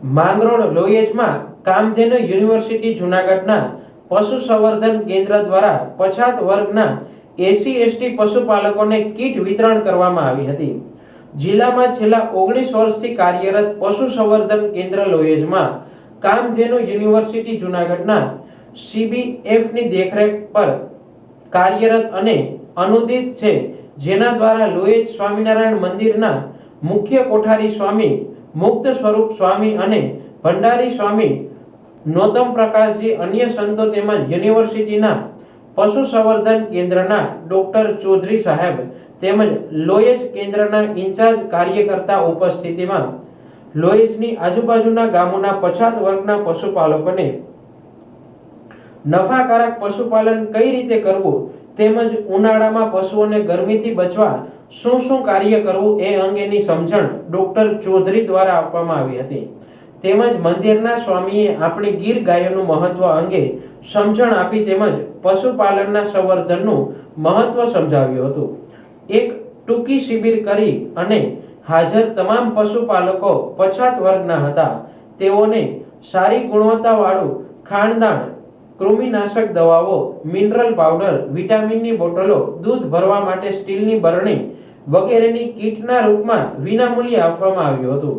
Mangrol લોયેજમાં Kamdhenu university જૂનાગઢના પશુ સંવર્ધન કેન્દ્ર દ્વારા પછાત વર્ગના એસસી/એસટી પશુપાલકોને કીટ વિતરણ કરવામાં આવી હતી। જિલ્લામાં છેલ્લા 19 વર્ષથી કાર્યરત પશુ સંવર્ધન કેન્દ્ર લોયેજમાં કામધેનુ યુનિવર્સિટી જૂનાગઢના CBFની દેખરેખ પર કાર્યરત અને અનુદિત છે, જેના દ્વારા લોયેજ સ્વામિનારાયણ મંદિરના મુખ્ય કોઠારી સ્વામી મુક્ત સ્વરૂપ સ્વામી અને ભંડારી સ્વામી નોતમ પ્રકાશજી, અન્ય સંતો તેમજ યુનિવર્સિટીના પશુ સંવર્ધન કેન્દ્રના ડોક્ટર ચૌધરી સાહેબ તેમજ લોયેજ કેન્દ્રના ઇન્ચાર્જ કાર્યકર્તા ઉપસ્થિતિમાં લોયેજની આજુબાજુના ગામોના પછાત વર્ગના પશુપાલકોને નફાકારક પશુપાલન કઈ રીતે કરવું તેમજ ઉનાળામાં પશુઓને ગરમીથી બચવા શું કાર્ય કરવું એ અંગેની સમજણ ડોક્ટર ચૌધરી દ્વારા આપવામાં આવી હતી। તેમજ મંદિરના સ્વામીએ આપણી ગીર ગાયોનું મહત્વ અંગે સમજણ આપી તેમજ પશુપાલનના સંવર્ધનનું મહત્વ સમજાવ્યું હતું। એક ટૂંકી શિબિર કરી અને હાજર તમામ પશુપાલકો પછાત વર્ગના હતા। તેઓને સારી ગુણવત્તાવાળું ખાણદાણ, કૃમિનાશક દવાઓ, મિનરલ પાવડર, વિટામિનની બોટલો, દૂધ ભરવા માટે સ્ટીલની બરણી વગેરેની કીટના રૂપમાં વિનામૂલ્યે આપવામાં આવ્યું હતું।